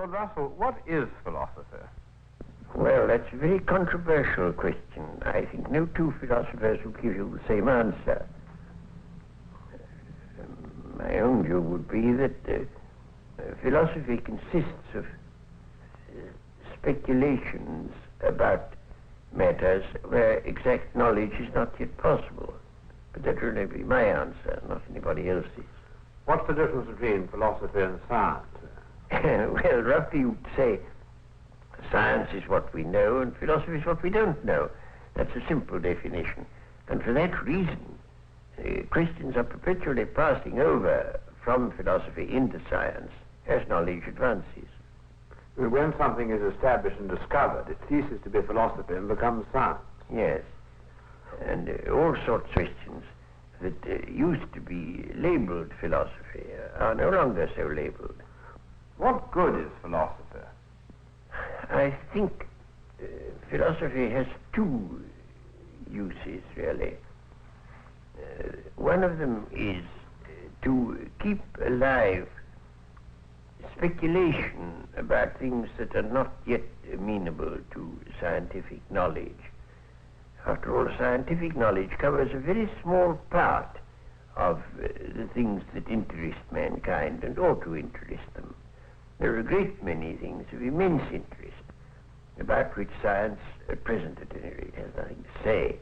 Lord Russell, what is philosophy? Well, that's a very controversial question. I think no two philosophers will give you the same answer. My own view would be that philosophy consists of speculations about matters where exact knowledge is not yet possible. But that will only be my answer, not anybody else's. What's the difference between philosophy and science? Well, roughly you'd say science is what we know and philosophy is what we don't know. That's a simple definition. And for that reason, Christians are perpetually passing over from philosophy into science as knowledge advances. When something is established and discovered, it ceases to be philosophy and becomes science. Yes. And all sorts of questions that used to be labeled philosophy are no longer so labeled. What good is philosophy? I think philosophy has two uses, really. One of them is to keep alive speculation about things that are not yet amenable to scientific knowledge. After all, scientific knowledge covers a very small part of the things that interest mankind and ought to interest them. There are a great many things of immense interest about which science, at present at any rate, has nothing to say.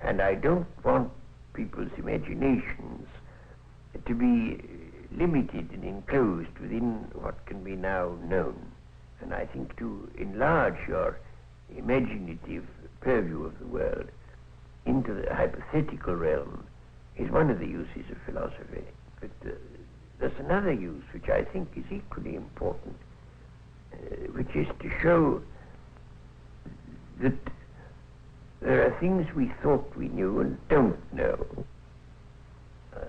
And I don't want people's imaginations to be limited and enclosed within what can be now known. And I think to enlarge your imaginative purview of the world into the hypothetical realm is one of the uses of philosophy. But there's another use which I think is equally important, which is to show that there are things we thought we knew and don't know.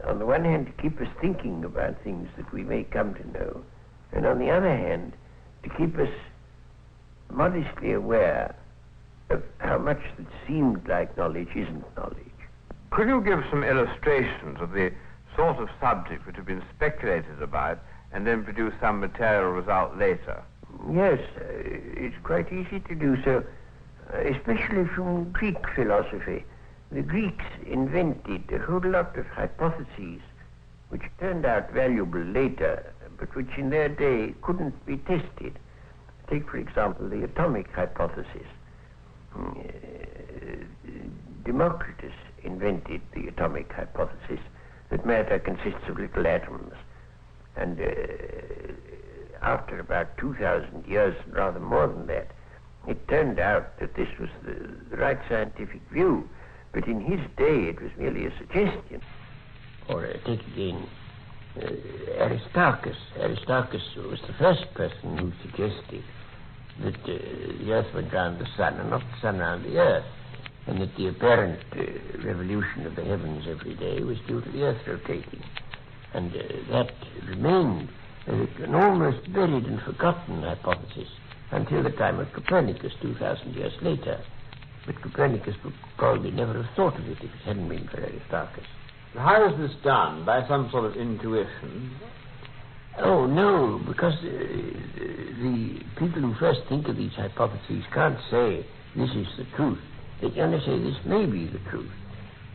On the one hand, to keep us thinking about things that we may come to know, and on the other hand, to keep us modestly aware of how much that seemed like knowledge isn't knowledge. Could you give some illustrations of the sort of subject which have been speculated about and then produce some material result later? Yes, it's quite easy to do so, especially from Greek philosophy. The Greeks invented a whole lot of hypotheses which turned out valuable later, but which in their day couldn't be tested. Take, for example, the atomic hypothesis. Democritus invented the atomic hypothesis that matter consists of little atoms. And after about 2,000 years, and rather more than that, it turned out that this was the right scientific view. But in his day, it was merely a suggestion. Or take again Aristarchus. Aristarchus was the first person who suggested that the Earth went round the Sun and not the Sun round the Earth, and that the apparent revolution of the heavens every day was due to the Earth rotating. And that remained an almost buried and forgotten hypothesis until the time of Copernicus 2,000 years later. But Copernicus would probably never have thought of it if it hadn't been for Aristarchus. How is this done? By some sort of intuition? Oh, no, because the people who first think of these hypotheses can't say this is the truth. They can only say this may be the truth.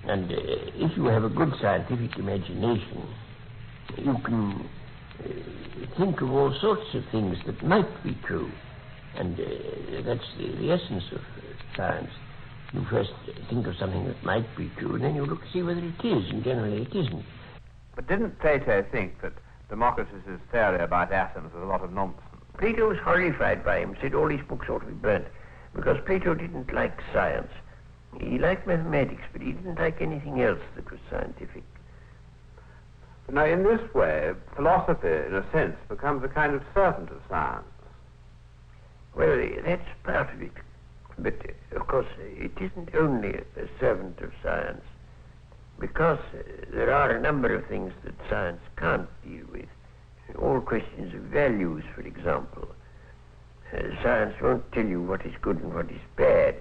And if you have a good scientific imagination, you can think of all sorts of things that might be true. And that's the essence of science. You first think of something that might be true, and then you look to see whether it is, and generally it isn't. But didn't Plato think that Democritus' theory about atoms was a lot of nonsense? Plato was horrified by him, said all his books ought to be burnt, because Plato didn't like science. He liked mathematics, but he didn't like anything else that was scientific. Now, in this way, philosophy, in a sense, becomes a kind of servant of science. Well, that's part of it. But, of course, it isn't only a servant of science, because there are a number of things that science can't deal with. All questions of values, for example. Science won't tell you what is good and what is bad.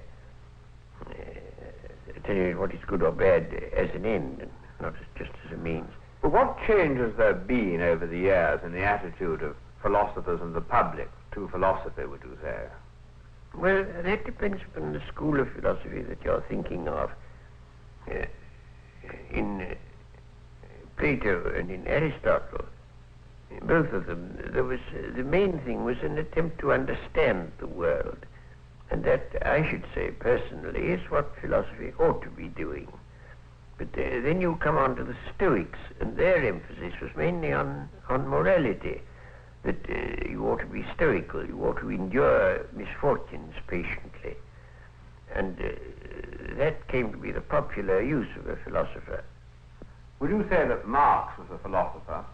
Tell you what is good or bad as an end, and not just as a means. But what change has there been over the years in the attitude of philosophers and the public to philosophy, would you say? Well, that depends upon the school of philosophy that you're thinking of. In Plato and in Aristotle, both of them, the main thing was an attempt to understand the world. And that, I should say personally, is what philosophy ought to be doing. But then you come on to the Stoics, and their emphasis was mainly on morality, that you ought to be stoical, you ought to endure misfortunes patiently. And that came to be the popular use of a philosopher. Would you say that Marx was a philosopher?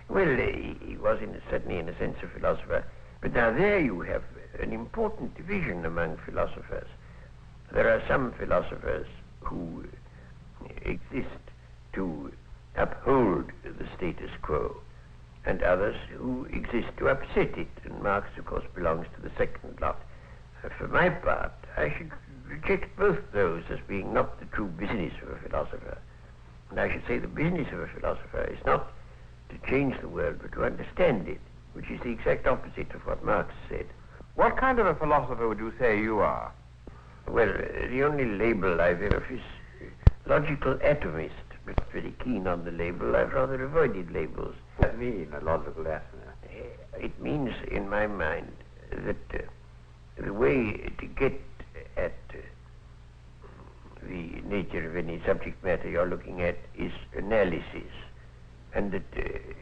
Well, he was certainly in a sense a philosopher. But now there you have an important division among philosophers. There are some philosophers who exist to uphold the status quo, and others who exist to upset it, and Marx, of course, belongs to the second lot. For my part, I should reject both those as being not the true business of a philosopher. And I should say the business of a philosopher is not to change the world, but to understand it, which is the exact opposite of what Marx said. What kind of a philosopher would you say you are? Well, the only label I've ever is logical atomist, but very keen on the label. I've rather avoided labels. What does that mean, a logical atomist? It means, in my mind, that the way to get at the nature of any subject matter you're looking at is analysis, and that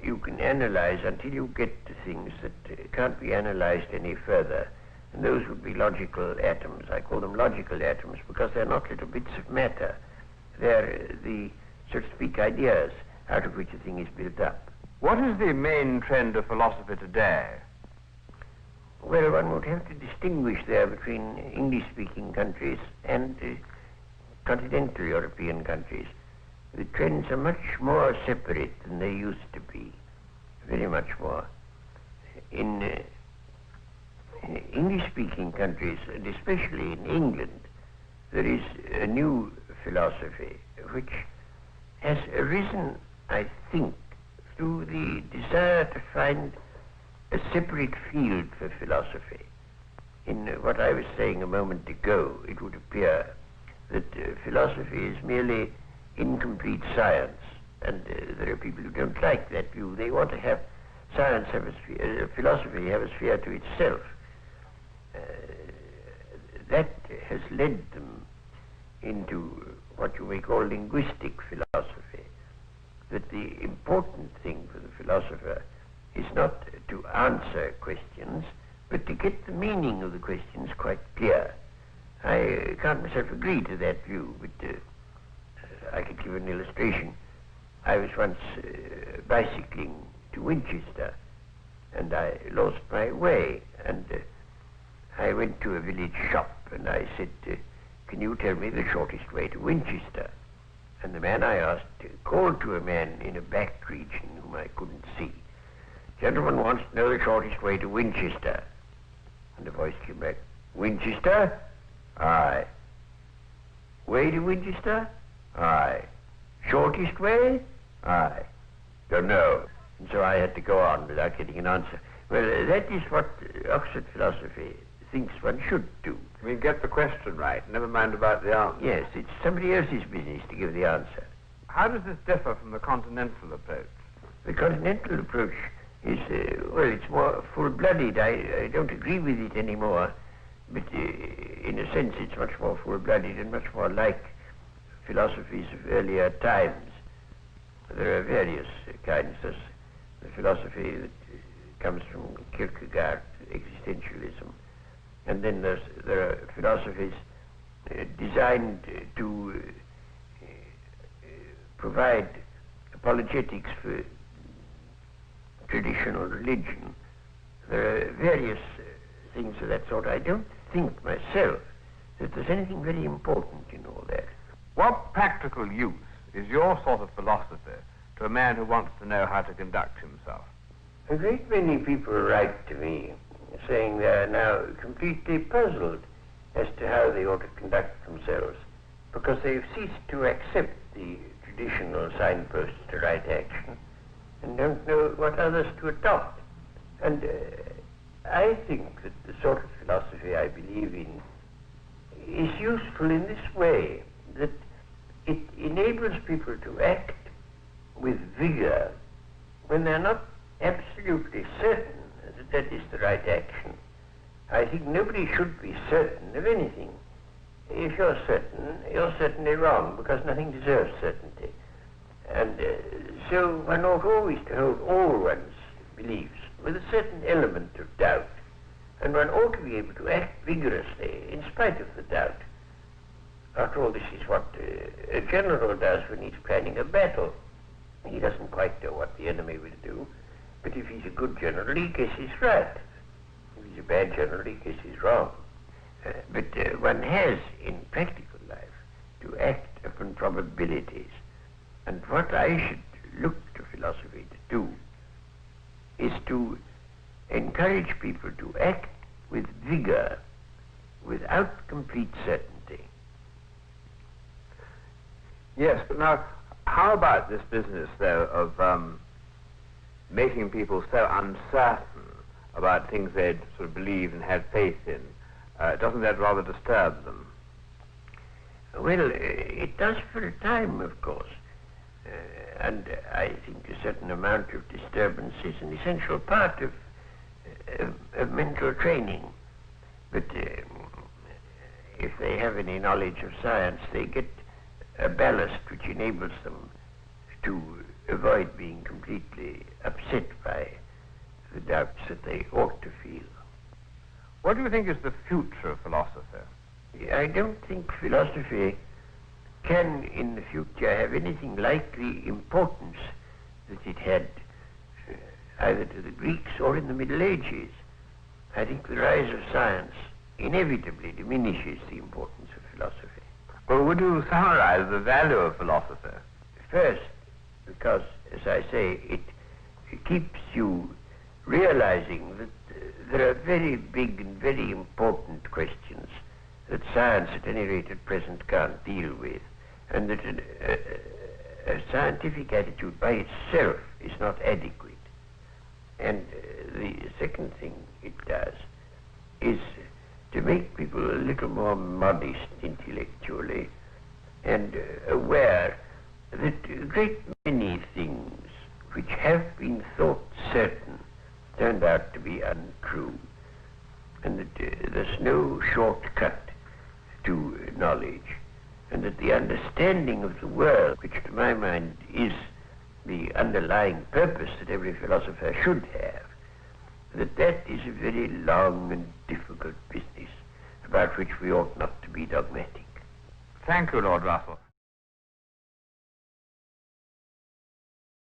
you can analyze until you get to things that can't be analyzed any further. And those would be logical atoms. I call them logical atoms because they're not little bits of matter. They're the, so to speak, ideas out of which a thing is built up. What is the main trend of philosophy today? Well, one would have to distinguish there between English-speaking countries and continental European countries. The trends are much more separate than they used to be, very much more. In English-speaking countries, and especially in England, there is a new philosophy which has arisen, I think, through the desire to find a separate field for philosophy. In what I was saying a moment ago, it would appear that philosophy is merely incomplete science, and there are people who don't like that view. They want to have science have a sphere, philosophy have a sphere to itself. That has led them into what you may call linguistic philosophy, that the important thing for the philosopher is not to answer questions, but to get the meaning of the questions quite clear. I can't myself agree to that view, but I could give an illustration. I was once bicycling to Winchester, and I lost my way, and I went to a village shop, and I said, can you tell me the shortest way to Winchester? And the man I asked called to a man in a back region whom I couldn't see. Gentleman wants to know the shortest way to Winchester. And the voice came back, Winchester? Aye. Way to Winchester? Aye. Shortest way? Aye. Don't know. And so I had to go on without getting an answer. Well, that is what Oxford philosophy thinks one should do. We get the question right, never mind about the answer. Yes, it's somebody else's business to give the answer. How does this differ from the continental approach? The continental approach is, well, it's more full-blooded. I don't agree with it anymore, but in a sense it's much more full-blooded and much more like philosophies of earlier times. There are various kinds. There's the philosophy that comes from Kierkegaard, existentialism. And then there are philosophies designed to provide apologetics for traditional religion. There are various things of that sort. I don't think myself that there's anything very important in all that. What practical use is your sort of philosophy to a man who wants to know how to conduct himself? A great many people write to me saying they are now completely puzzled as to how they ought to conduct themselves because they've ceased to accept the traditional signposts to right action and don't know what others to adopt. And I think that the sort of philosophy I believe in is useful in this way, that it enables people to act with vigor when they're not absolutely certain that that is the right action. I think nobody should be certain of anything. If you're certain, you're certainly wrong, because nothing deserves certainty. And so one ought always to hold all one's beliefs with a certain element of doubt, and one ought to be able to act vigorously in spite of the doubt. After all, this is what a general does when he's planning a battle. He doesn't quite know what the enemy will do, but if he's a good general, he guesses right. If he's a bad general, he guesses wrong. But one has, in practical life, to act upon probabilities. And what I should look to philosophy to do is to encourage people to act with vigor, without complete certainty. Yes, but now, how about this business, though, of making people so uncertain about things they'd sort of believed and had faith in? Doesn't that rather disturb them? Well, it does for a time, of course. And I think a certain amount of disturbance is an essential part of mental training. But if they have any knowledge of science, they get a ballast which enables them to avoid being completely upset by the doubts that they ought to feel. What do you think is the future of philosophy? I don't think philosophy can in the future have anything like the importance that it had either to the Greeks or in the Middle Ages. I think the rise of science inevitably diminishes the importance of philosophy. Well, would you summarize the value of philosophy? First, because, as I say, it keeps you realizing that there are very big and very important questions that science, at any rate at present, can't deal with, and that a scientific attitude by itself is not adequate. And the second thing it does is to make people a little more modest intellectually and aware that a great many things which have been thought certain turned out to be untrue, and that there's no shortcut to knowledge, and that the understanding of the world, which to my mind is the underlying purpose that every philosopher should have, that is a very long and difficult business about which we ought not to be dogmatic. Thank you, Lord Russell.